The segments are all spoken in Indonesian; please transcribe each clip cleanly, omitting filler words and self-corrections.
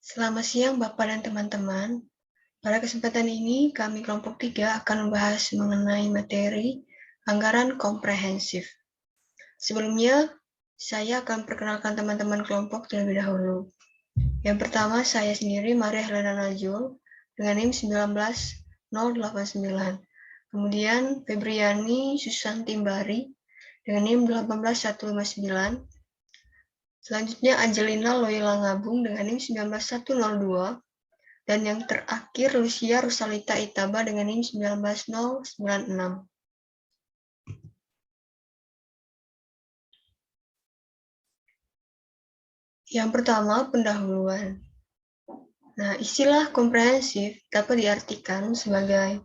Selamat siang Bapak dan teman-teman. Pada kesempatan ini, kami kelompok 3 akan membahas mengenai materi anggaran komprehensif. Sebelumnya, saya akan perkenalkan teman-teman kelompok terlebih dahulu. Yang pertama, saya sendiri, Maria Helena Najul, dengan NIM 19089. Kemudian, Febriani Susanti Mbari, dengan NIM 18159. Selanjutnya, Angelina Loyola Ngabung, dengan NIM 19102. Dan yang terakhir, Lucia Rosalita Itaba dengan NIM 19096. Yang pertama, pendahuluan. Nah, istilah komprehensif dapat diartikan sebagai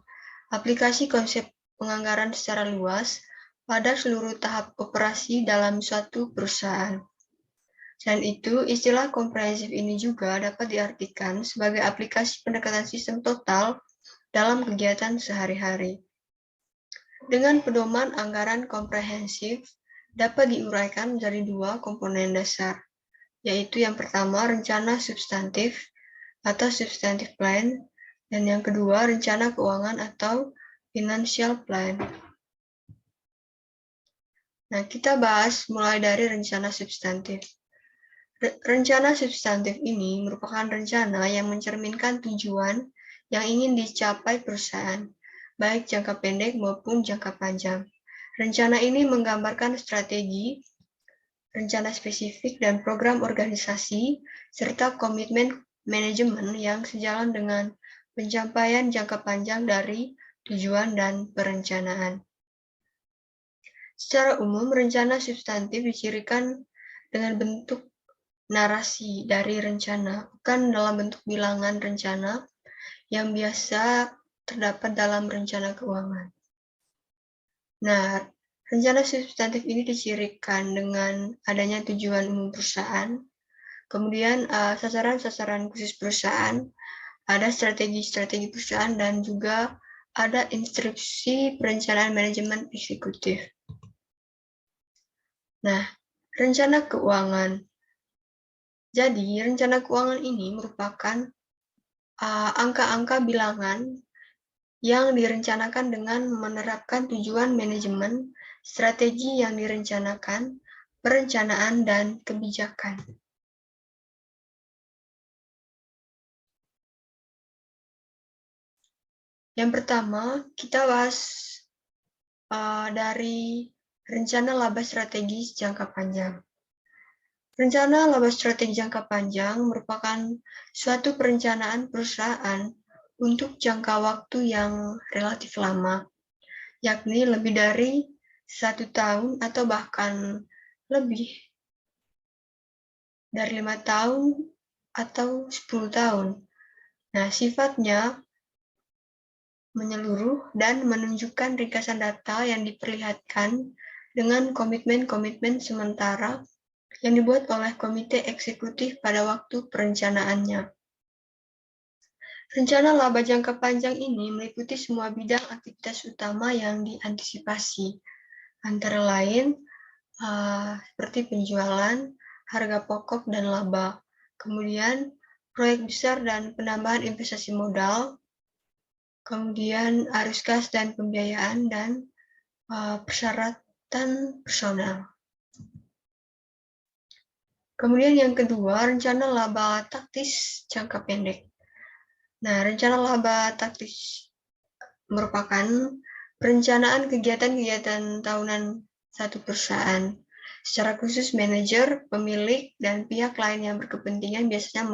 aplikasi konsep penganggaran secara luas pada seluruh tahap operasi dalam suatu perusahaan. Selain itu, istilah komprehensif ini juga dapat diartikan sebagai aplikasi pendekatan sistem total dalam kegiatan sehari-hari. Dengan pedoman anggaran komprehensif dapat diuraikan menjadi dua komponen dasar, yaitu yang pertama rencana substantif atau substantive plan, dan yang kedua rencana keuangan atau financial plan. Nah, kita bahas mulai dari rencana substantif. Rencana substantif ini merupakan rencana yang mencerminkan tujuan yang ingin dicapai perusahaan, baik jangka pendek maupun jangka panjang. Rencana ini menggambarkan strategi, rencana spesifik, dan program organisasi, serta komitmen manajemen yang sejalan dengan pencapaian jangka panjang dari tujuan dan perencanaan. Secara umum, rencana substantif dicirikan dengan bentuk narasi dari rencana, bukan dalam bentuk bilangan rencana yang biasa terdapat dalam rencana keuangan. Nah, rencana substantif ini dicirikan dengan adanya tujuan umum perusahaan, kemudian sasaran-sasaran khusus perusahaan, ada strategi-strategi perusahaan, dan juga ada instruksi perencanaan manajemen eksekutif. Nah, rencana keuangan. Jadi, rencana keuangan ini merupakan angka-angka bilangan yang direncanakan dengan menerapkan tujuan manajemen, strategi yang direncanakan, perencanaan, dan kebijakan. Yang pertama, kita bahas dari rencana laba strategis jangka panjang. Rencana laba strategi jangka panjang merupakan suatu perencanaan perusahaan untuk jangka waktu yang relatif lama, yakni lebih dari 1 tahun atau bahkan lebih dari 5 tahun atau 10 tahun. Nah, sifatnya menyeluruh dan menunjukkan ringkasan data yang diperlihatkan dengan komitmen-komitmen sementara yang dibuat oleh komite eksekutif pada waktu perencanaannya. Rencana laba jangka panjang ini meliputi semua bidang aktivitas utama yang diantisipasi, antara lain seperti penjualan, harga pokok, dan laba. Kemudian proyek besar dan penambahan investasi modal, kemudian arus kas dan pembiayaan, dan persyaratan personal. Kemudian yang kedua, rencana laba taktis jangka pendek. Nah, rencana laba taktis merupakan perencanaan kegiatan-kegiatan tahunan satu perusahaan. Secara khusus, manajer, pemilik, dan pihak lain yang berkepentingan biasanya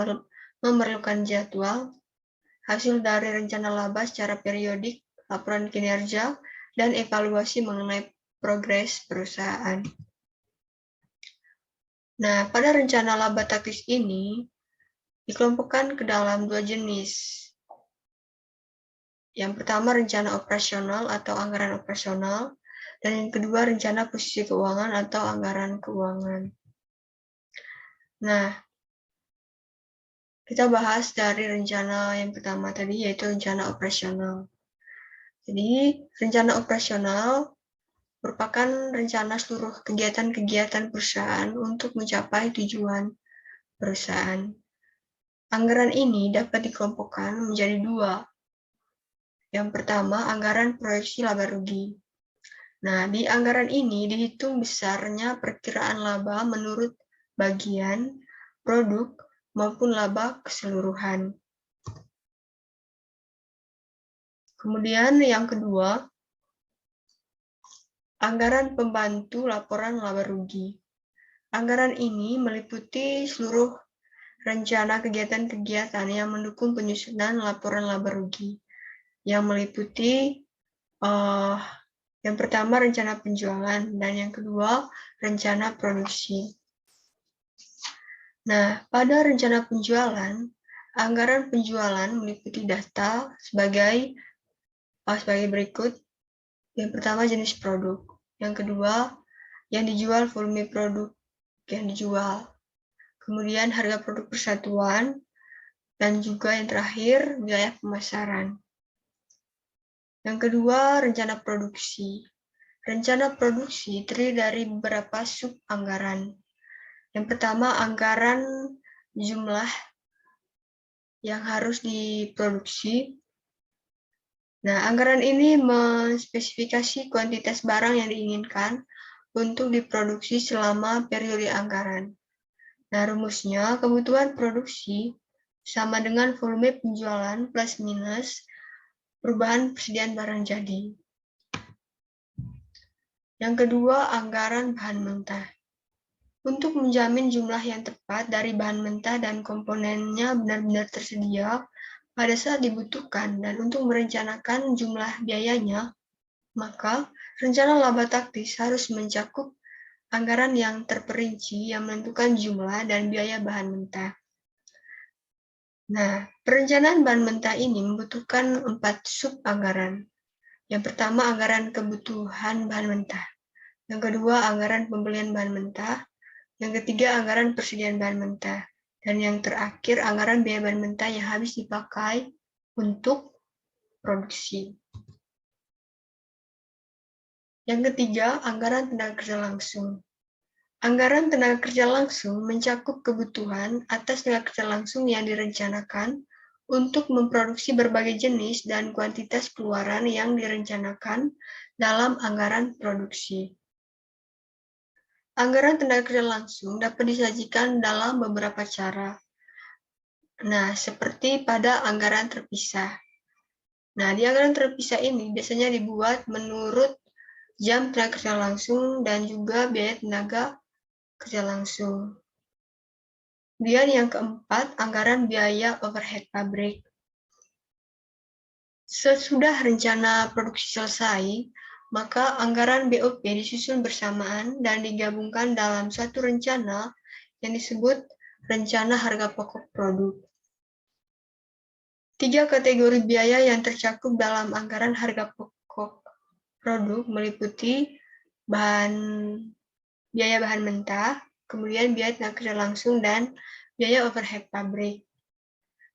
memerlukan jadwal, hasil dari rencana laba secara periodik, laporan kinerja, dan evaluasi mengenai progres perusahaan. Nah, pada rencana laba taktis ini dikelompokkan ke dalam dua jenis. Yang pertama, rencana operasional atau anggaran operasional, dan yang kedua, rencana posisi keuangan atau anggaran keuangan. Nah, kita bahas dari rencana yang pertama tadi, yaitu rencana operasional. Jadi, rencana operasional merupakan rencana seluruh kegiatan-kegiatan perusahaan untuk mencapai tujuan perusahaan. Anggaran ini dapat dikelompokkan menjadi dua. Yang pertama, anggaran proyeksi laba rugi. Nah, di anggaran ini dihitung besarnya perkiraan laba menurut bagian, produk, maupun laba keseluruhan. Kemudian yang kedua, anggaran pembantu laporan laba rugi. Anggaran ini meliputi seluruh rencana kegiatan-kegiatan yang mendukung penyusunan laporan laba rugi, yang meliputi yang pertama rencana penjualan dan yang kedua rencana produksi. Nah, pada rencana penjualan, anggaran penjualan meliputi data sebagai berikut. Yang pertama jenis produk, yang kedua yang dijual, volume produk yang dijual, kemudian harga produk persatuan, dan juga yang terakhir biaya pemasaran. Yang kedua, rencana produksi. Rencana produksi terdiri dari beberapa sub anggaran. Yang pertama, anggaran jumlah yang harus diproduksi. Nah, anggaran ini menspesifikasi kuantitas barang yang diinginkan untuk diproduksi selama periode anggaran. Nah, rumusnya kebutuhan produksi sama dengan volume penjualan plus minus perubahan persediaan barang jadi. Yang kedua, anggaran bahan mentah. Untuk menjamin jumlah yang tepat dari bahan mentah dan komponennya benar-benar tersedia pada saat dibutuhkan dan untuk merencanakan jumlah biayanya, maka rencana laba taktis harus mencakup anggaran yang terperinci yang menentukan jumlah dan biaya bahan mentah. Nah, perencanaan bahan mentah ini membutuhkan 4 sub anggaran. Yang pertama, anggaran kebutuhan bahan mentah. Yang kedua, anggaran pembelian bahan mentah. Yang ketiga, anggaran persediaan bahan mentah. Dan yang terakhir, anggaran biaya bahan mentah yang habis dipakai untuk produksi. Yang ketiga, anggaran tenaga kerja langsung. Anggaran tenaga kerja langsung mencakup kebutuhan atas tenaga kerja langsung yang direncanakan untuk memproduksi berbagai jenis dan kuantitas keluaran yang direncanakan dalam anggaran produksi. Anggaran tenaga kerja langsung dapat disajikan dalam beberapa cara. Nah, seperti pada anggaran terpisah. Nah, di anggaran terpisah ini biasanya dibuat menurut jam tenaga kerja langsung dan juga biaya tenaga kerja langsung. Kemudian yang keempat, anggaran biaya overhead pabrik. Sesudah rencana produksi selesai, maka anggaran BOP disusun bersamaan dan digabungkan dalam satu rencana yang disebut rencana harga pokok produk. 3 kategori biaya yang tercakup dalam anggaran harga pokok produk meliputi biaya bahan mentah, kemudian biaya tenaga kerja langsung, dan biaya overhead pabrik.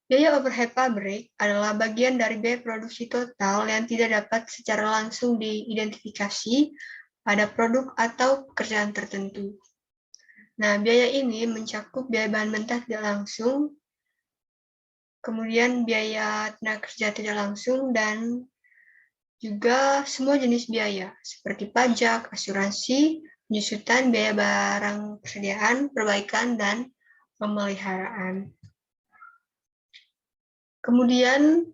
Biaya overhead pabrik adalah bagian dari biaya produksi total yang tidak dapat secara langsung diidentifikasi pada produk atau pekerjaan tertentu. Nah, biaya ini mencakup biaya bahan mentah tidak langsung, kemudian biaya tenaga kerja tidak langsung, dan juga semua jenis biaya, seperti pajak, asuransi, penyusutan, biaya barang persediaan, perbaikan, dan pemeliharaan. Kemudian,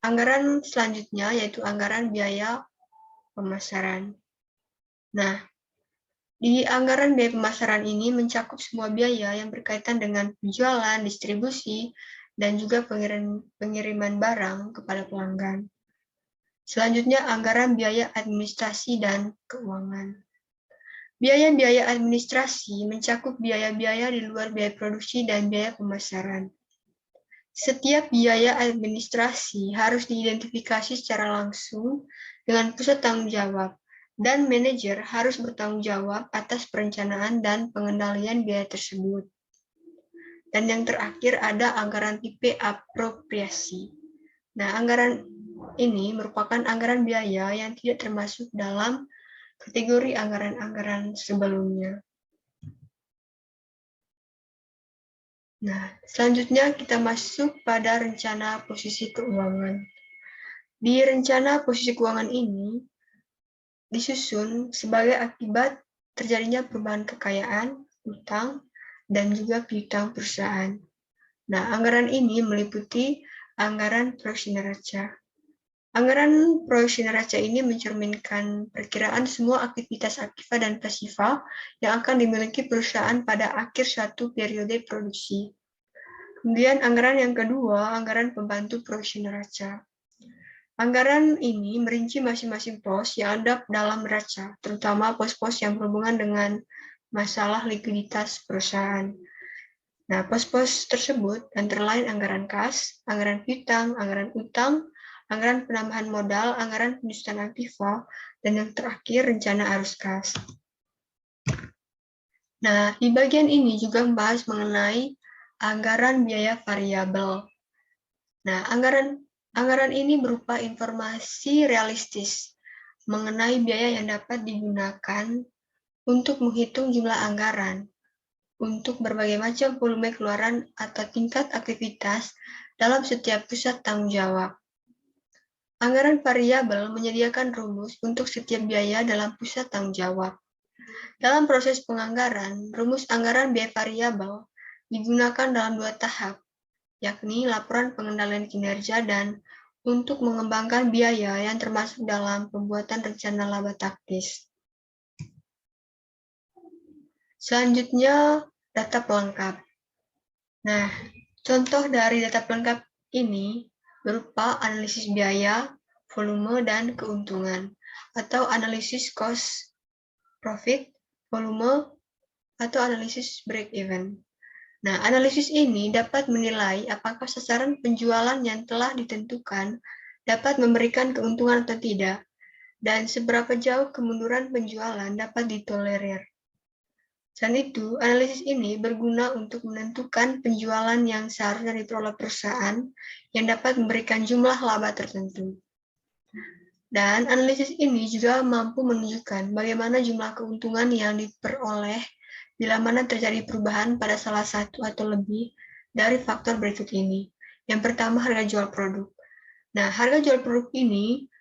anggaran selanjutnya yaitu anggaran biaya pemasaran. Nah, di anggaran biaya pemasaran ini mencakup semua biaya yang berkaitan dengan penjualan, distribusi, dan juga pengiriman barang kepada pelanggan. Selanjutnya, anggaran biaya administrasi dan keuangan. Biaya-biaya administrasi mencakup biaya-biaya di luar biaya produksi dan biaya pemasaran. Setiap biaya administrasi harus diidentifikasi secara langsung dengan pusat tanggung jawab, dan manajer harus bertanggung jawab atas perencanaan dan pengendalian biaya tersebut. Dan yang terakhir ada anggaran tipe apropriasi. Nah, anggaran ini merupakan anggaran biaya yang tidak termasuk dalam kategori anggaran-anggaran sebelumnya. Nah, selanjutnya kita masuk pada rencana posisi keuangan. Di rencana posisi keuangan ini disusun sebagai akibat terjadinya perubahan kekayaan, utang, dan juga piutang perusahaan. Nah, anggaran ini meliputi anggaran proyeksi neraca. Anggaran proyeksi neraca ini mencerminkan perkiraan semua aktivitas aktiva dan pasiva yang akan dimiliki perusahaan pada akhir suatu periode produksi. Kemudian anggaran yang kedua, anggaran pembantu proyeksi neraca. Anggaran ini merinci masing-masing pos yang ada dalam neraca, terutama pos-pos yang berhubungan dengan masalah likuiditas perusahaan. Nah, pos-pos tersebut antara lain anggaran kas, anggaran piutang, anggaran utang, anggaran penambahan modal, anggaran penyusunan aktiva, dan yang terakhir rencana arus kas. Nah, di bagian ini juga membahas mengenai anggaran biaya variabel. Nah, anggaran ini berupa informasi realistis mengenai biaya yang dapat digunakan untuk menghitung jumlah anggaran untuk berbagai macam volume keluaran atau tingkat aktivitas dalam setiap pusat tanggung jawab. Anggaran variabel menyediakan rumus untuk setiap biaya dalam pusat tanggung jawab. Dalam proses penganggaran, rumus anggaran biaya variabel digunakan dalam 2 tahap, yakni laporan pengendalian kinerja dan untuk mengembangkan biaya yang termasuk dalam pembuatan rencana laba taktis. Selanjutnya, data pelengkap. Nah, contoh dari data pelengkap ini berupa analisis biaya, volume, dan keuntungan, atau analisis cost, profit, volume, atau analisis break-even. Nah, analisis ini dapat menilai apakah sasaran penjualan yang telah ditentukan dapat memberikan keuntungan atau tidak, dan seberapa jauh kemunduran penjualan dapat ditolerir. Selain itu, analisis ini berguna untuk menentukan penjualan yang seharusnya diperoleh perusahaan yang dapat memberikan jumlah laba tertentu. Dan analisis ini juga mampu menunjukkan bagaimana jumlah keuntungan yang diperoleh bila mana terjadi perubahan pada salah satu atau lebih dari faktor berikut ini. Yang pertama, harga jual produk. Nah, harga jual produk ini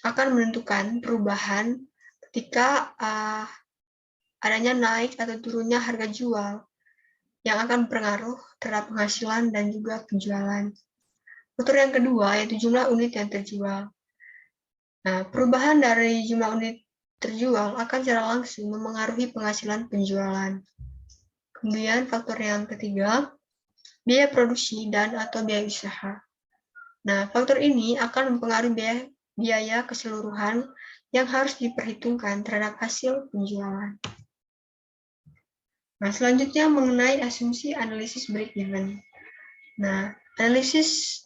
akan menentukan perubahan ketika adanya naik atau turunnya harga jual yang akan berpengaruh terhadap penghasilan dan juga penjualan. Faktor yang kedua yaitu jumlah unit yang terjual. Nah, perubahan dari jumlah unit terjual akan secara langsung memengaruhi penghasilan penjualan. Kemudian faktor yang ketiga, biaya produksi dan atau biaya usaha. Nah, faktor ini akan mempengaruhi biaya keseluruhan yang harus diperhitungkan terhadap hasil penjualan. Nah, selanjutnya mengenai asumsi analisis break-even. Nah, analisis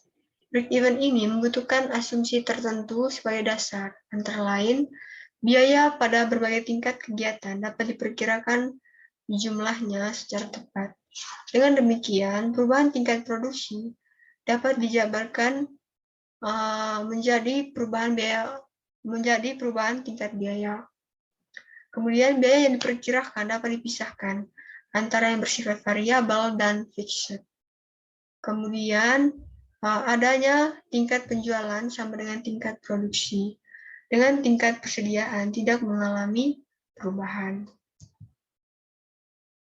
break-even ini membutuhkan asumsi tertentu sebagai dasar, antara lain, biaya pada berbagai tingkat kegiatan dapat diperkirakan jumlahnya secara tepat. Dengan demikian, perubahan tingkat produksi dapat dijabarkan menjadi perubahan tingkat biaya. Kemudian biaya yang diperkirakan dapat dipisahkan antara yang bersifat variabel dan fixed. Kemudian adanya tingkat penjualan sama dengan tingkat produksi, dengan tingkat persediaan tidak mengalami perubahan.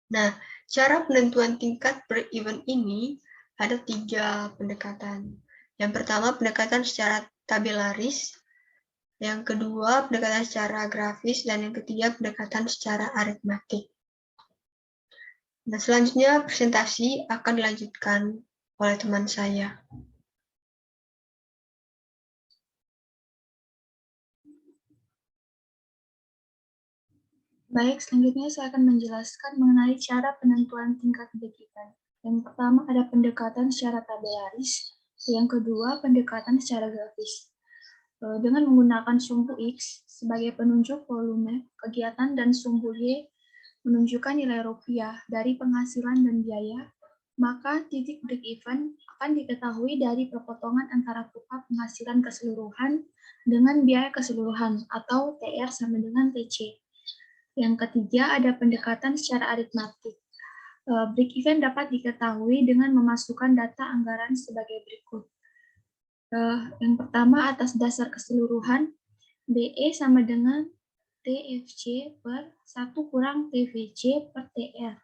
Nah, cara penentuan tingkat break-even ini ada 3 pendekatan. Yang pertama, pendekatan secara tabelaris. Yang kedua, pendekatan secara grafis. Dan yang ketiga, pendekatan secara aritmatik. Nah, selanjutnya presentasi akan dilanjutkan oleh teman saya. Baik, selanjutnya saya akan menjelaskan mengenai cara penentuan tingkat break-even. Yang pertama ada pendekatan secara tabelaris, yang kedua pendekatan secara grafis. Dengan menggunakan sumbu X sebagai penunjuk volume kegiatan dan sumbu Y menunjukkan nilai rupiah dari penghasilan dan biaya, maka titik break-even akan diketahui dari perpotongan antara tukar penghasilan keseluruhan dengan biaya keseluruhan atau TR sama dengan TC. Yang ketiga ada pendekatan secara aritmatik. Break-even dapat diketahui dengan memasukkan data anggaran sebagai berikut. Yang pertama, atas dasar keseluruhan, BE sama dengan TFC per 1 kurang TVC per TR.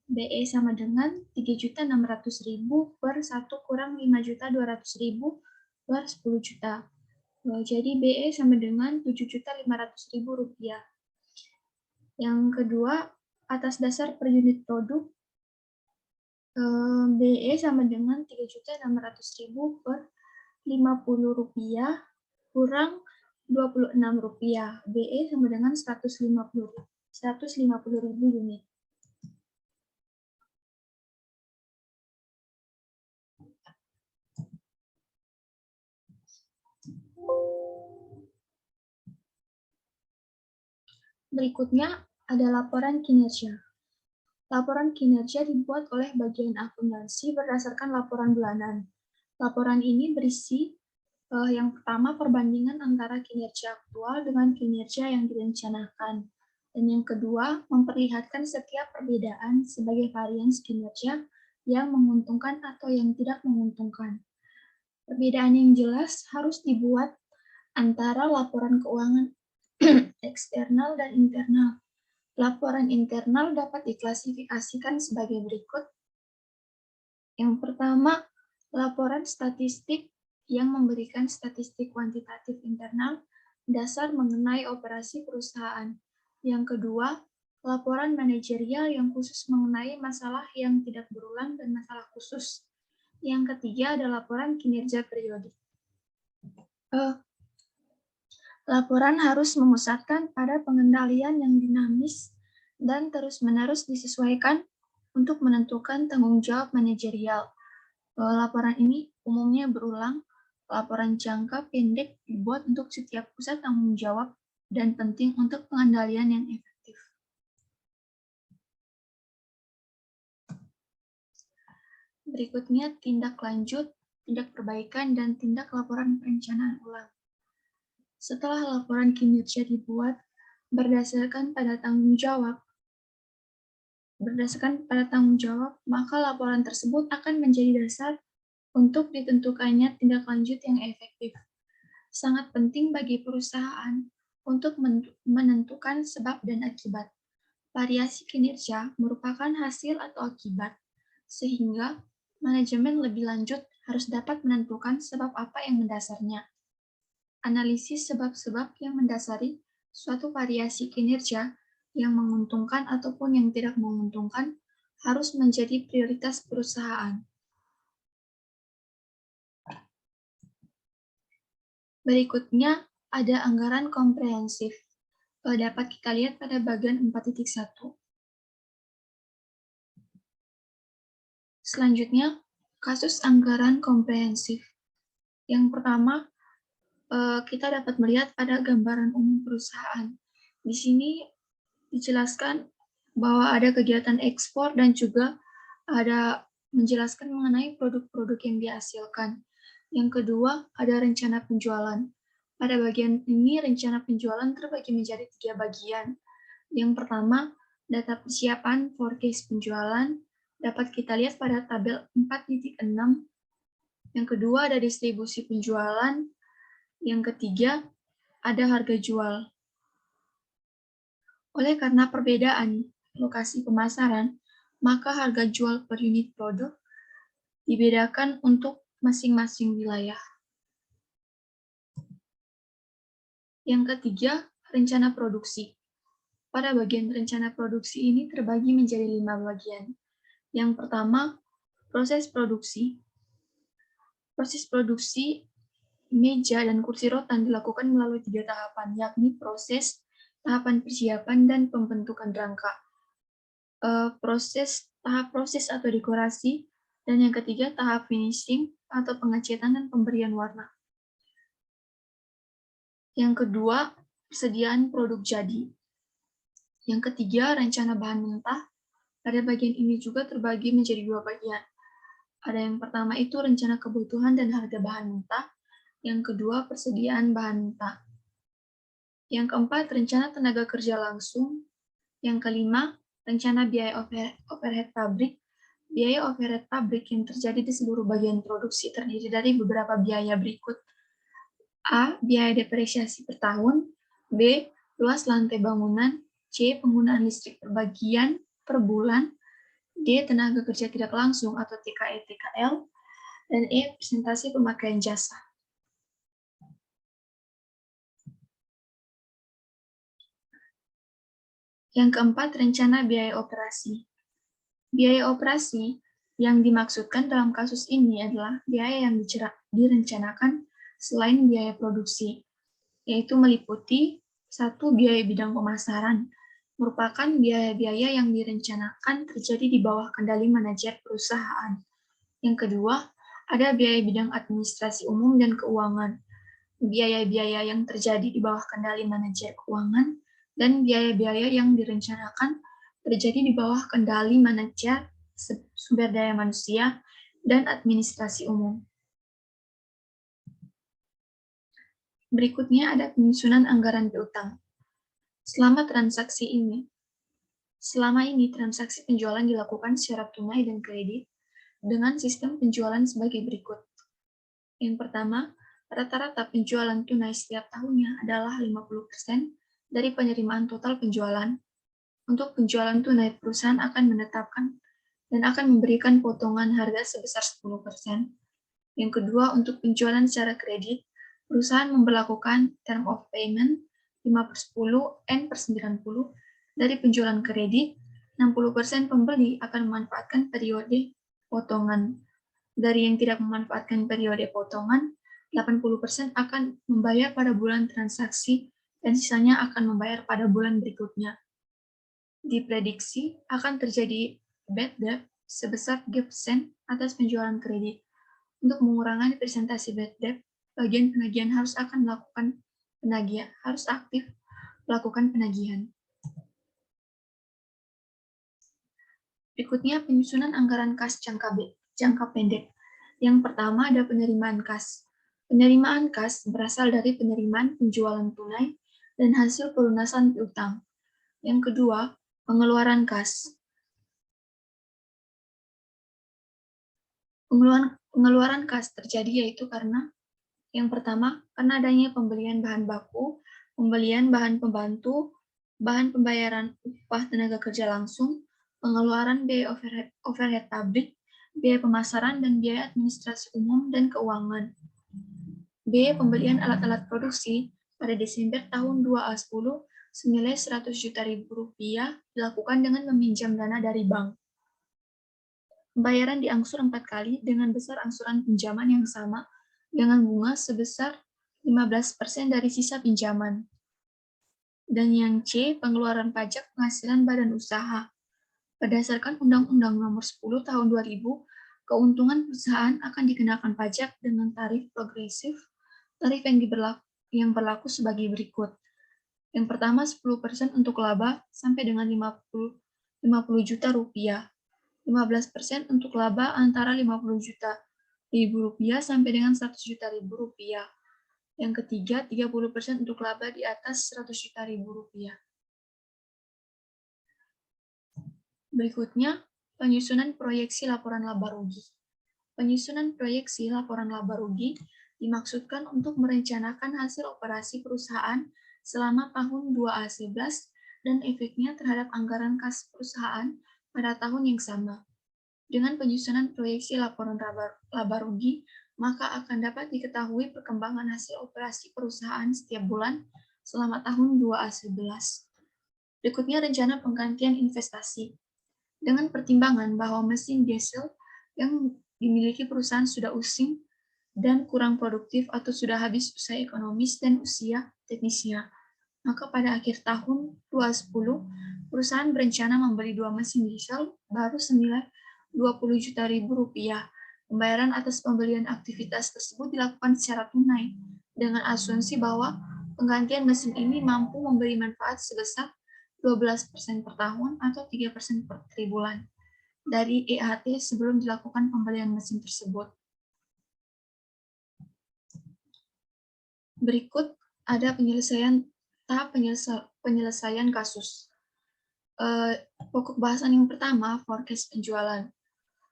BE sama dengan 3.600.000 per 1 kurang 5.200.000 per 10 juta. Jadi BE sama dengan 7.500.000 rupiah. Yang kedua, atas dasar per unit produk, BE sama dengan 3.600.000 per 50 rupiah kurang 26 rupiah. BE sama dengan 150.000 unit. Berikutnya ada laporan kinerja. Laporan kinerja dibuat oleh bagian akuntansi berdasarkan laporan bulanan. Laporan ini berisi yang pertama perbandingan antara kinerja aktual dengan kinerja yang direncanakan. Dan yang kedua, memperlihatkan setiap perbedaan sebagai varians kinerja yang menguntungkan atau yang tidak menguntungkan. Perbedaan yang jelas harus dibuat antara laporan keuangan eksternal dan internal. Laporan internal dapat diklasifikasikan sebagai berikut. Yang pertama, laporan statistik yang memberikan statistik kuantitatif internal dasar mengenai operasi perusahaan. Yang kedua, laporan manajerial yang khusus mengenai masalah yang tidak berulang dan masalah khusus. Yang ketiga ada laporan kinerja periodik. Laporan harus memusatkan pada pengendalian yang dinamis dan terus-menerus disesuaikan untuk menentukan tanggung jawab manajerial. Laporan ini umumnya berulang. Laporan jangka pendek dibuat untuk setiap pusat tanggung jawab dan penting untuk pengendalian yang efektif. Berikutnya tindak lanjut, tindak perbaikan, dan tindak laporan perencanaan ulang. Setelah laporan kinerja dibuat berdasarkan pada tanggung jawab, maka laporan tersebut akan menjadi dasar untuk ditentukannya tindak lanjut yang efektif. Sangat penting bagi perusahaan untuk menentukan sebab dan akibat. Variasi kinerja merupakan hasil atau akibat, sehingga manajemen lebih lanjut harus dapat menentukan sebab apa yang mendasarnya. Analisis sebab-sebab yang mendasari suatu variasi kinerja yang menguntungkan ataupun yang tidak menguntungkan harus menjadi prioritas perusahaan. Berikutnya ada anggaran komprehensif. Dapat kita lihat pada bagian 4.1. Selanjutnya, kasus anggaran komprehensif. Yang pertama, kita dapat melihat pada gambaran umum perusahaan. Di sini dijelaskan bahwa ada kegiatan ekspor dan juga ada menjelaskan mengenai produk-produk yang dihasilkan. Yang kedua, ada rencana penjualan. Pada bagian ini, rencana penjualan terbagi menjadi 3 bagian. Yang pertama, data persiapan forecast penjualan dapat kita lihat pada tabel 4.6. Yang kedua, ada distribusi penjualan. Yang ketiga, ada harga jual. Oleh karena perbedaan lokasi pemasaran, maka harga jual per unit produk dibedakan untuk masing-masing wilayah. Yang ketiga, rencana produksi. Pada bagian rencana produksi ini terbagi menjadi 5 bagian. Yang pertama, proses produksi. Proses produksi meja dan kursi rotan dilakukan melalui 3 tahapan, yakni proses, tahapan persiapan, dan pembentukan rangka. Tahap proses atau dekorasi, dan yang ketiga tahap finishing atau pengecetan dan pemberian warna. Yang kedua, persediaan produk jadi. Yang ketiga, rencana bahan mentah. Pada bagian ini juga terbagi menjadi 2 bagian. Ada yang pertama itu rencana kebutuhan dan harga bahan mentah. Yang kedua, persediaan bahan mentah. Yang keempat, rencana tenaga kerja langsung. Yang kelima, rencana biaya overhead pabrik. Biaya overhead pabrik yang terjadi di seluruh bagian produksi terdiri dari beberapa biaya berikut. A. Biaya depresiasi per tahun. B. Luas lantai bangunan. C. Penggunaan listrik per bagian per bulan. D. Tenaga kerja tidak langsung atau TKE/TKL. Dan E. Presentasi pemakaian jasa. Yang keempat, rencana biaya operasi. Biaya operasi yang dimaksudkan dalam kasus ini adalah biaya yang direncanakan selain biaya produksi, yaitu meliputi 1. Biaya bidang pemasaran, merupakan biaya-biaya yang direncanakan terjadi di bawah kendali manajer perusahaan. Yang kedua, ada biaya bidang administrasi umum dan keuangan, biaya-biaya yang terjadi di bawah kendali manajer keuangan, dan biaya-biaya yang direncanakan terjadi di bawah kendali manajer sumber daya manusia dan administrasi umum. Berikutnya ada penyusunan anggaran piutang. Selama ini transaksi penjualan dilakukan secara tunai dan kredit dengan sistem penjualan sebagai berikut. Yang pertama, rata-rata penjualan tunai setiap tahunnya adalah 50% dari penerimaan total penjualan. Untuk penjualan tunai, perusahaan akan menetapkan dan akan memberikan potongan harga sebesar 10%. Yang kedua, untuk penjualan secara kredit, perusahaan memberlakukan term of payment 5/10 N/90 dari penjualan kredit. 60% pembeli akan memanfaatkan periode potongan. Dari yang tidak memanfaatkan periode potongan, 80% akan membayar pada bulan transaksi dan sisanya akan membayar pada bulan berikutnya. Diprediksi akan terjadi bad debt sebesar 3% atas penjualan kredit. Untuk mengurangi presentasi bad debt, bagian penagihan harus aktif melakukan penagihan. Berikutnya penyusunan anggaran kas jangka pendek. Yang pertama ada penerimaan kas. Penerimaan kas berasal dari penerimaan penjualan tunai dan hasil pelunasan piutang. Yang kedua, pengeluaran kas. Pengeluaran kas terjadi yaitu karena yang pertama, karena adanya pembelian bahan baku, pembelian bahan pembantu, bahan pembayaran upah tenaga kerja langsung, pengeluaran biaya overhead pabrik, biaya pemasaran, dan biaya administrasi umum dan keuangan. B. Pembelian alat-alat produksi pada Desember tahun 2010 senilai Rp100 juta dilakukan dengan meminjam dana dari bank. Pembayaran diangsur 4 kali dengan besar angsuran pinjaman yang sama dengan bunga sebesar 15% dari sisa pinjaman. Dan yang C, pengeluaran pajak penghasilan badan usaha. Berdasarkan Undang-Undang Nomor 10 Tahun 2000, keuntungan perusahaan akan dikenakan pajak dengan tarif progresif. Tarif yang berlaku sebagai berikut. Yang pertama 10% untuk laba sampai dengan 50 juta rupiah. 15% untuk laba antara 50 juta rupiah sampai dengan 100 juta rupiah. Yang ketiga 30% untuk laba di atas 100 juta rupiah. Berikutnya, penyusunan proyeksi laporan laba rugi. Penyusunan proyeksi laporan laba rugi dimaksudkan untuk merencanakan hasil operasi perusahaan selama tahun 2011 dan efeknya terhadap anggaran kas perusahaan pada tahun yang sama. Dengan penyusunan proyeksi laporan laba rugi, maka akan dapat diketahui perkembangan hasil operasi perusahaan setiap bulan selama tahun 2011. Berikutnya rencana penggantian investasi. Dengan pertimbangan bahwa mesin diesel yang dimiliki perusahaan sudah usang dan kurang produktif atau sudah habis usia ekonomis dan usia teknisnya, maka pada akhir tahun 2010, perusahaan berencana membeli 2 mesin diesel baru senilai 20 juta rupiah. Pembayaran atas pembelian aktivitas tersebut dilakukan secara tunai dengan asumsi bahwa penggantian mesin ini mampu memberi manfaat sebesar 12% per tahun atau 3% per tribulan dari EHT sebelum dilakukan pembelian mesin tersebut. Berikut ada tahap penyelesaian kasus. Pokok bahasan yang pertama, forecast penjualan.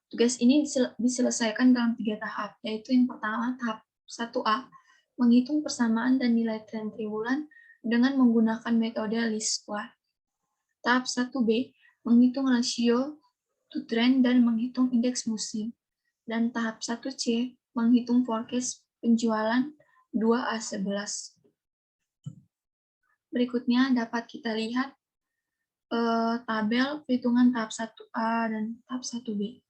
Tugas ini diselesaikan dalam 3 tahap, yaitu yang pertama, tahap 1A, menghitung persamaan dan nilai tren triwulan dengan menggunakan metode least square. Tahap 1B, menghitung rasio to trend dan menghitung indeks musim. Dan tahap 1C, menghitung forecast penjualan 2A11. Berikutnya dapat kita lihat tabel perhitungan tahap 1A dan tahap 1B.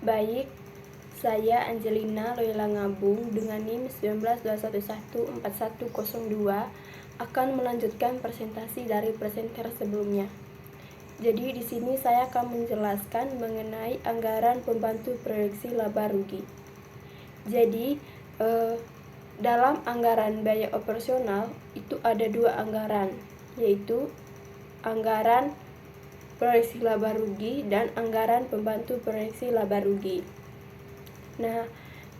Baik, saya Angelina Loyola Ngabung dengan NIM 192114102 akan melanjutkan presentasi dari presenter sebelumnya. Jadi di sini saya akan menjelaskan mengenai anggaran pembantu proyeksi laba rugi. Jadi dalam anggaran biaya operasional itu ada 2 anggaran, yaitu anggaran proyeksi laba rugi dan anggaran pembantu proyeksi laba rugi. Nah,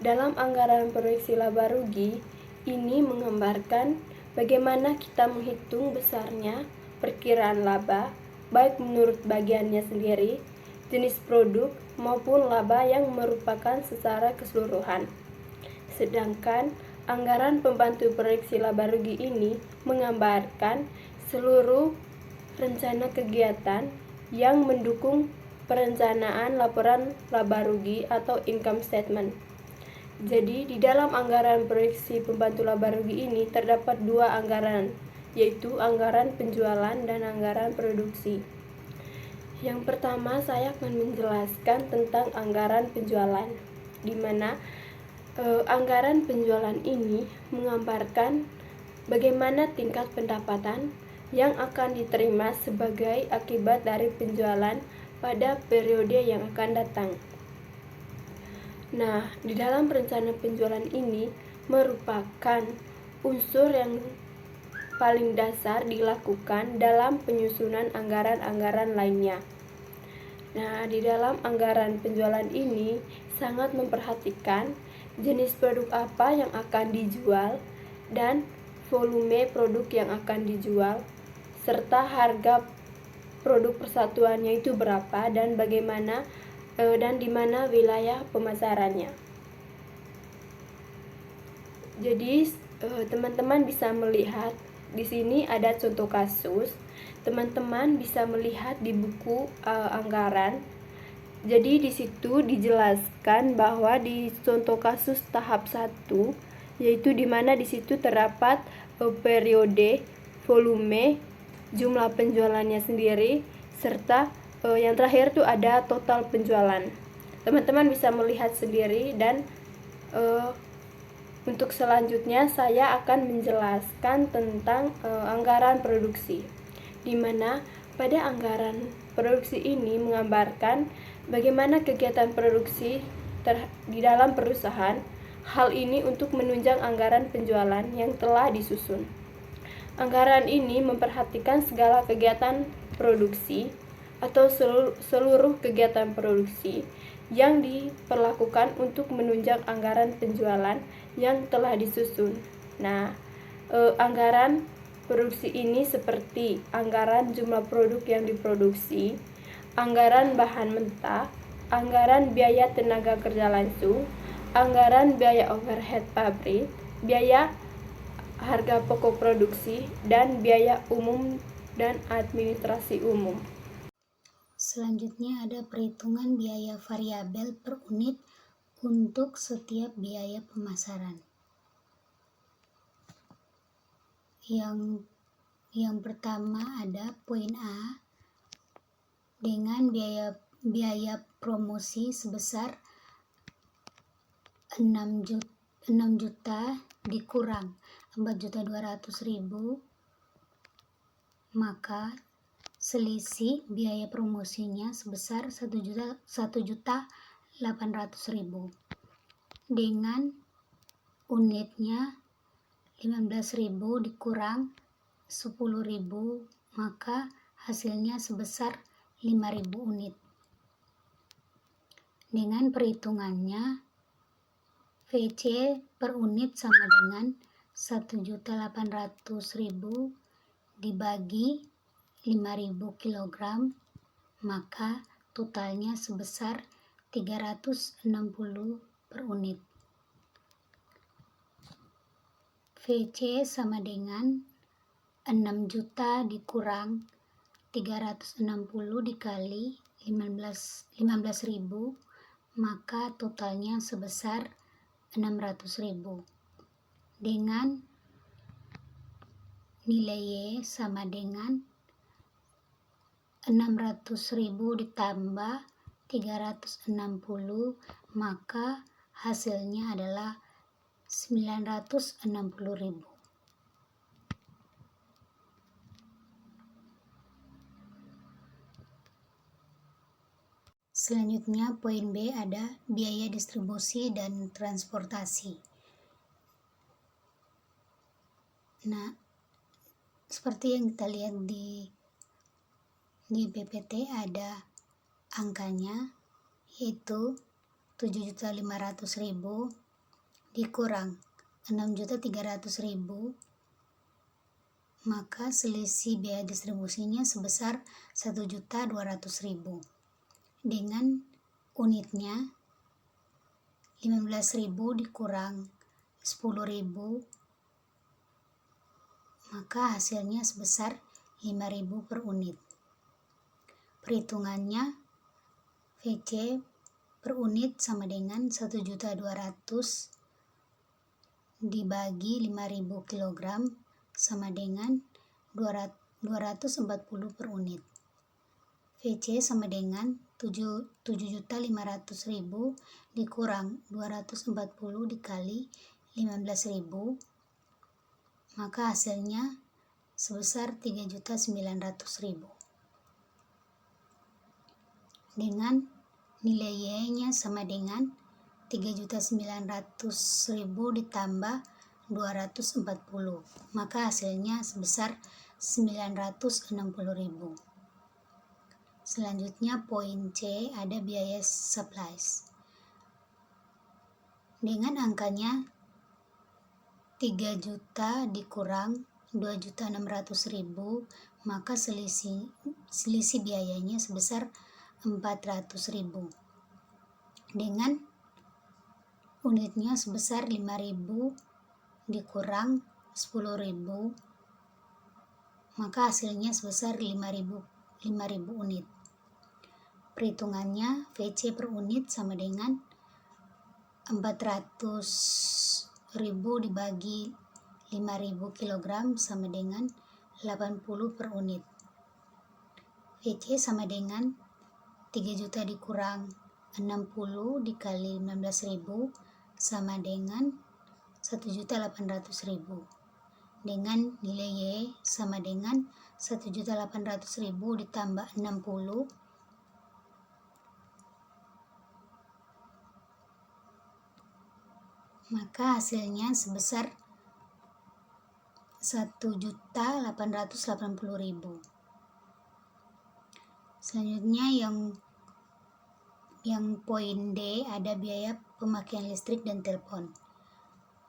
dalam anggaran proyeksi laba rugi ini menggambarkan bagaimana kita menghitung besarnya perkiraan laba, baik menurut bagiannya sendiri, jenis produk, maupun laba yang merupakan secara keseluruhan. Sedangkan anggaran pembantu proyeksi laba rugi ini menggambarkan seluruh rencana kegiatan yang mendukung perencanaan laporan laba rugi atau income statement. Jadi di dalam anggaran proyeksi pembantu laba rugi ini terdapat 2 anggaran, yaitu anggaran penjualan dan anggaran produksi. Yang pertama saya akan menjelaskan tentang anggaran penjualan, di mana anggaran penjualan ini menggambarkan bagaimana tingkat pendapatan yang akan diterima sebagai akibat dari penjualan pada periode yang akan datang. Nah, di dalam rencana penjualan ini merupakan unsur yang paling dasar dilakukan dalam penyusunan anggaran-anggaran lainnya. Nah, di dalam anggaran penjualan ini sangat memperhatikan jenis produk apa yang akan dijual dan volume produk yang akan dijual, serta harga produk persatuannya itu berapa dan bagaimana dan di mana wilayah pemasarannya. Jadi teman-teman bisa melihat di sini ada contoh kasus. Teman-teman bisa melihat di buku anggaran. Jadi di situ dijelaskan bahwa di contoh kasus tahap 1 yaitu di mana di situ terdapat periode, volume, jumlah penjualannya sendiri, serta yang terakhir tuh ada total penjualan. Teman-teman bisa melihat sendiri dan untuk selanjutnya saya akan menjelaskan tentang anggaran produksi, di mana pada anggaran produksi ini menggambarkan bagaimana kegiatan produksi di dalam perusahaan. Hal ini untuk menunjang anggaran penjualan yang telah disusun. Anggaran ini memperhatikan segala kegiatan produksi atau seluruh kegiatan produksi yang diperlakukan untuk menunjang anggaran penjualan yang telah disusun. Nah, anggaran produksi ini seperti anggaran jumlah produk yang diproduksi, anggaran bahan mentah, anggaran biaya tenaga kerja langsung, anggaran biaya overhead pabrik, biaya harga pokok produksi, dan biaya umum dan administrasi umum. Selanjutnya ada perhitungan biaya variabel per unit untuk setiap biaya pemasaran. Yang pertama ada poin A dengan biaya promosi sebesar 6 juta dikurang 4.200.000, maka selisih biaya promosinya sebesar 1.800.000 dengan unitnya 15.000 dikurang 10.000, maka hasilnya sebesar 5.000 unit. Dengan perhitungannya VC per unit sama dengan 1.800.000 dibagi 5.000 kg, maka totalnya sebesar 360 per unit. VC sama dengan 6 juta dikurang 360 dikali 15.000, maka totalnya sebesar 600.000. Dengan nilai Y sama dengan 600.000 ditambah 360, maka hasilnya adalah 960.000. Selanjutnya poin B ada biaya distribusi dan transportasi. Nah, seperti yang kita lihat di PPT ada angkanya, yaitu 7.500.000 dikurang 6.300.000, maka selisih biaya distribusinya sebesar 1.200.000. Dengan unitnya 15.000 dikurang 10.000, maka hasilnya sebesar 5.000 per unit. Perhitungannya VC per unit sama dengan 1.200.000 dibagi 5.000 kg sama dengan 240 per unit. VC sama dengan 7.500.000 dikurang 240 dikali 15.000, maka hasilnya sebesar 3.900.000. Dengan nilai Y-nya sama dengan 3.900.000 ditambah 240, maka hasilnya sebesar 960.000. Selanjutnya poin C ada biaya supplies. Dengan angkanya 3 juta dikurang 2.600.000, maka selisih biayanya sebesar 400.000. Dengan unitnya sebesar 5.000 dikurang 10.000, maka hasilnya sebesar 5.000 unit. Perhitungannya VC per unit sama dengan 400.000 dibagi 5.000 kg sama dengan 80 per unit. VC sama dengan 3 juta dikurang 60 dikali 15.000 sama dengan 1.800.000. Dengan nilai Y sama dengan 1.800.000 ditambah 60, maka hasilnya sebesar 1.880.000. Selanjutnya yang poin D ada biaya pemakaian listrik dan telepon.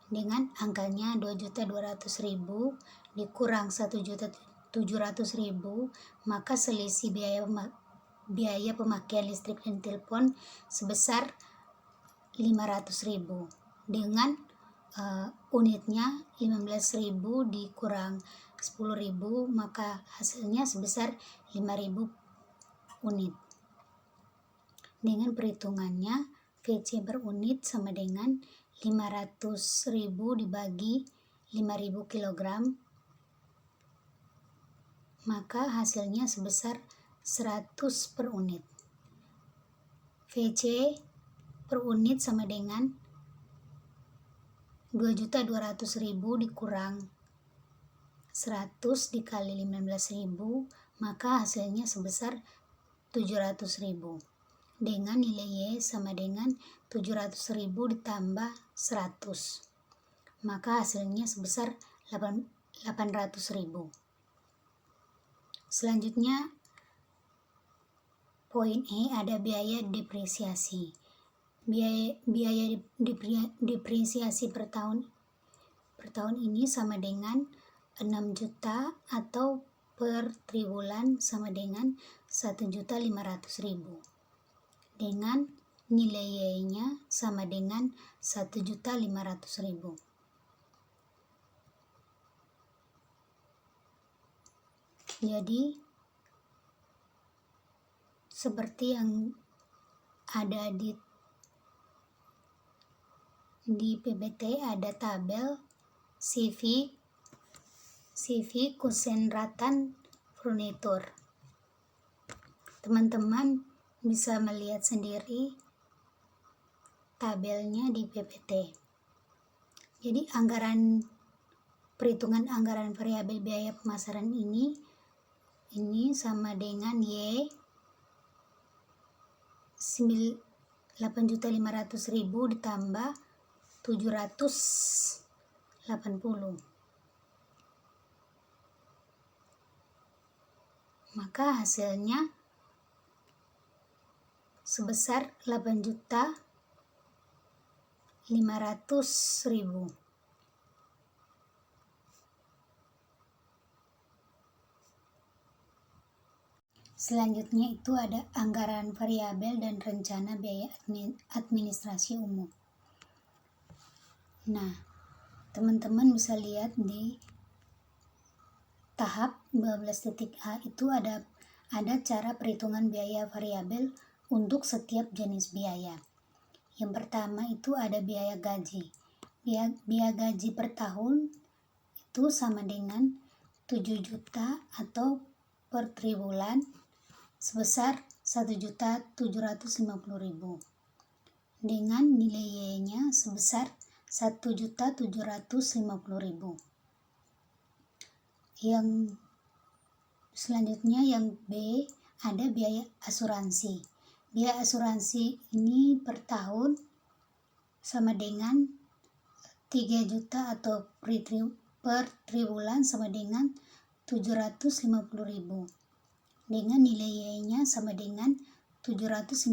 Dengan angkanya 2.200.000 dikurang 1.700.000, maka selisih biaya pemakaian listrik dan telepon sebesar 500.000. Dengan unitnya 15.000 dikurang 10.000, maka hasilnya sebesar 5.000 unit. Dengan perhitungannya VC per unit sama dengan 500.000 dibagi 5.000 kg, maka hasilnya sebesar 100 per unit. VC per unit sama dengan 2.200.000 dikurang 100 dikali 15.000, maka hasilnya sebesar 700.000. Dengan nilai Y sama dengan 700.000 ditambah 100, maka hasilnya sebesar 800.000. Selanjutnya poin E ada biaya depresiasi. Biaya depresiasi per per tahun ini sama dengan 6 juta atau per triwulan sama dengan 1.500.000 dengan nilai Y-nya sama dengan 1.500.000. Jadi seperti yang ada di PPT ada tabel CV Kusenratan Furnitur. Teman-teman bisa melihat sendiri tabelnya di PPT. Jadi perhitungan anggaran variabel biaya pemasaran ini sama dengan Y 8.500.000 ditambah 780. Maka hasilnya sebesar 8.500.000. Selanjutnya itu ada anggaran variabel dan rencana biaya administrasi umum. Nah, teman-teman bisa lihat di tahap 12.A itu ada cara perhitungan biaya variabel untuk setiap jenis biaya. Yang pertama itu ada biaya gaji. Biaya gaji per tahun itu sama dengan 7 juta atau per triwulan sebesar 1.750.000 dengan nilai Y-nya sebesar 1.750.000. Yang selanjutnya yang B ada biaya asuransi. Biaya asuransi ini per tahun sama dengan 3 juta atau per triwulan sama dengan 750.000 dengan nilai Y-nya sama dengan 750.000.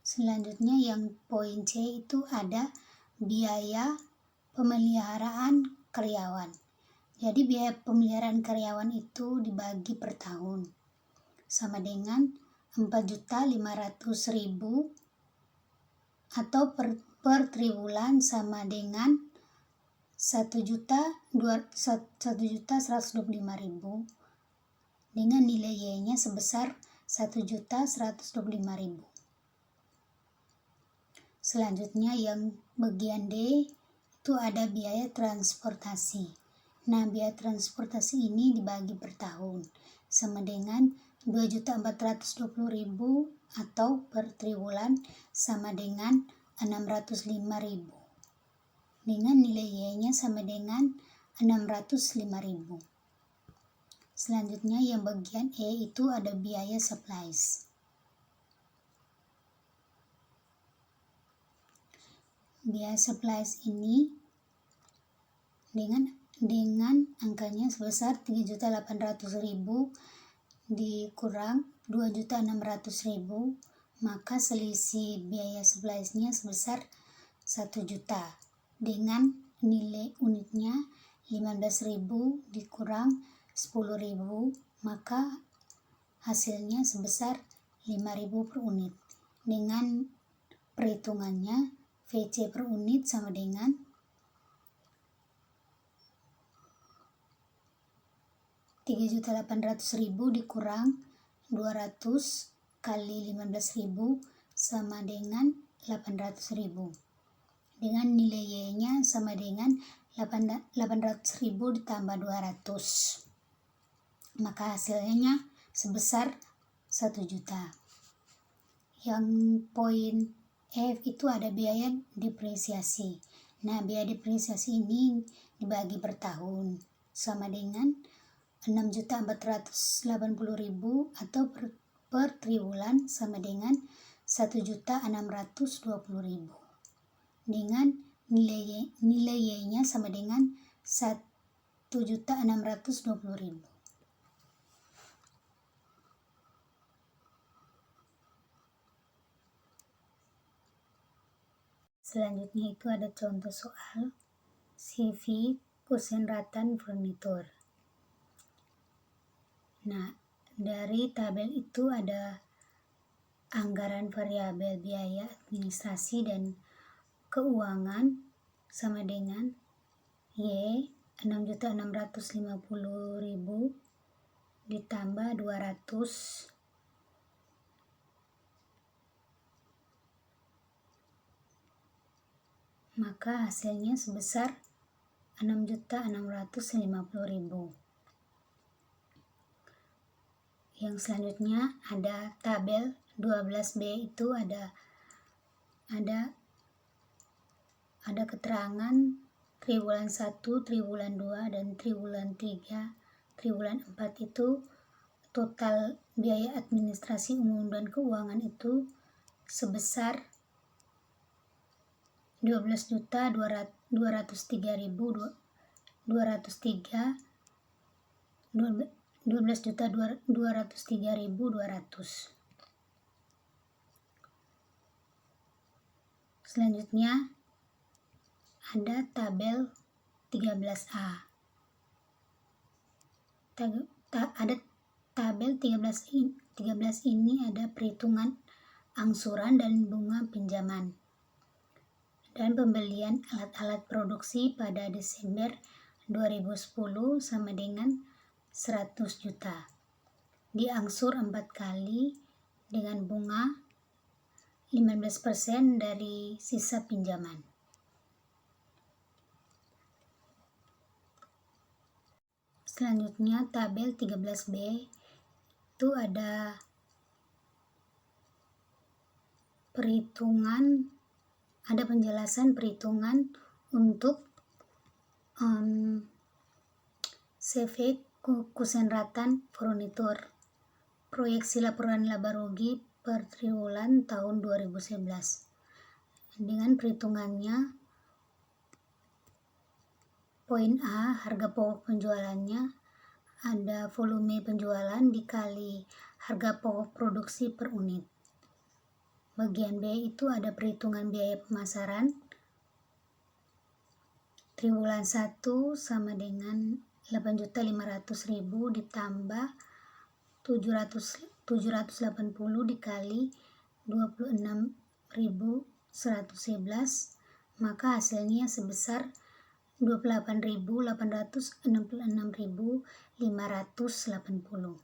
Selanjutnya yang poin C itu ada biaya pemeliharaan karyawan. Jadi biaya pemeliharaan karyawan itu dibagi per tahun sama dengan 4.500.000 atau per triwulan sama dengan 1.125.000 dengan nilai Y-nya sebesar 1.125.000. Selanjutnya yang bagian D itu ada biaya transportasi. Nah, biaya transportasi ini dibagi per tahun sama dengan 2.420.000 atau per triwulan sama dengan 605.000 dengan nilai Y-nya sama dengan 605.000. Selanjutnya yang bagian E itu ada biaya supplies. Biaya supplies ini dengan angkanya sebesar 3.800.000 dikurang 2.600.000, maka selisih biaya supplies-nya sebesar 1 juta dengan nilai unitnya 15.000 dikurang 10.000, maka hasilnya sebesar 5.000 per unit dengan perhitungannya VC per unit sama dengan 3.800.000 dikurang 200 kali 15.000 sama dengan 800.000 dengan nilai Y-nya sama dengan 800.000 ditambah 200, maka hasilnya sebesar 1 juta. Yang poin F itu ada biaya depresiasi. Nah, biaya depresiasi ini dibagi per tahun sama dengan 6.480.000 atau per triwulan sama dengan 1.620.000 dengan nilai Y-nya sama dengan 1.620.000. Selanjutnya itu ada contoh soal. CV Kusenratan Furnitur. Nah, dari tabel itu ada anggaran variabel biaya administrasi dan keuangan sama dengan Y 6.650.000 ditambah 200 maka hasilnya sebesar 6.650.000. Yang selanjutnya ada tabel 12B, itu ada keterangan triwulan 1, triwulan 2, dan triwulan 3, triwulan 4 itu total biaya administrasi umum dan keuangan itu sebesar 12.203.200. Selanjutnya ada tabel 13A. Ada tabel 13 ini ada perhitungan angsuran dan bunga pinjaman dan pembelian alat-alat produksi pada Desember 2010 sama dengan 100 juta. Diangsur 4 kali dengan bunga 15% dari sisa pinjaman. Selanjutnya tabel 13B itu ada penjelasan perhitungan untuk CV Kusenratan Furnitur, proyeksi laporan laba rugi per triwulan tahun 2011. Dengan perhitungannya, poin A, harga pokok penjualannya, ada volume penjualan dikali harga pokok produksi per unit. Bagian B itu ada perhitungan biaya pemasaran. Triwulan 1 sama dengan 8.500.000 ditambah 780 dikali 26.111, maka hasilnya sebesar 28.866.580.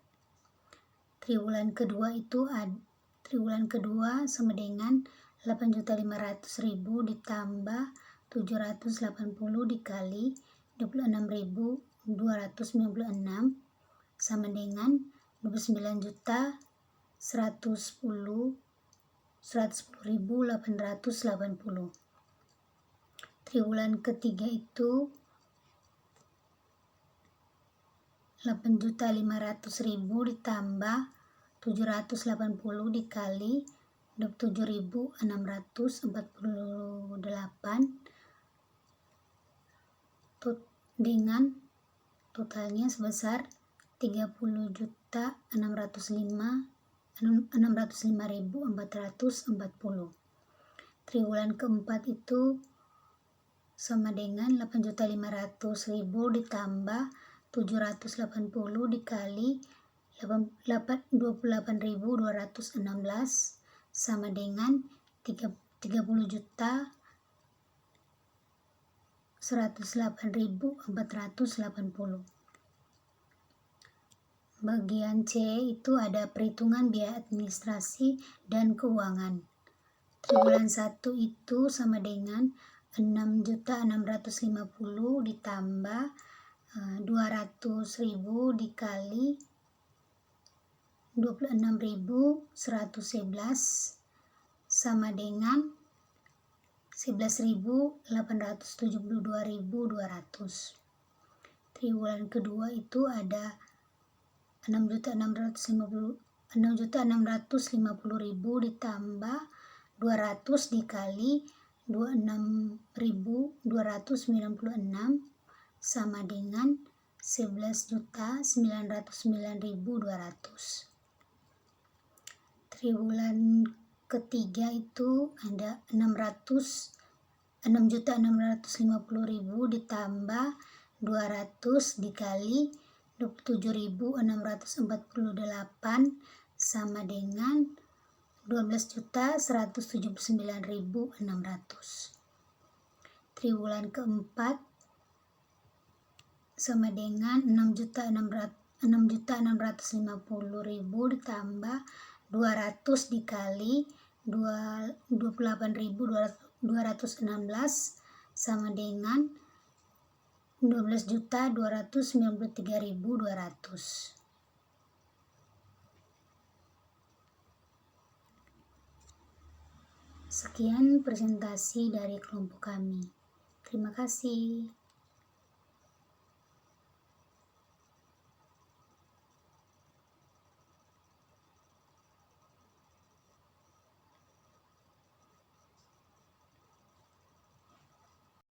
Triwulan kedua sama dengan 8.500.000 ditambah 780 dikali 26.296 sama dengan 29.110.880. Triwulan ketiga itu 8.500.000 ditambah 780 dikali 27.648 dengan totalnya sebesar 30.605.440. Triwulan keempat itu sama dengan 8.500.000 ditambah 780 dikali 28.216 sama dengan 30.108.480. Bagian C itu ada perhitungan biaya administrasi dan keuangan. Triwulan 1 itu sama dengan 6.650 ditambah 200.000 dikali 26.111 sama dengan 11.872.200. Triwulan kedua itu ada 6.650.000 ditambah 200 dikali 26.296 sama dengan 11.909.200. Triwulan ketiga itu ada 600 6.650.000 ditambah 200 dikali 27.648 sama dengan 12.179.600. Triwulan keempat sama dengan 6.650.000 ditambah 200 dikali 28.216 sama dengan 12.293.200. Sekian presentasi dari kelompok kami. Terima kasih.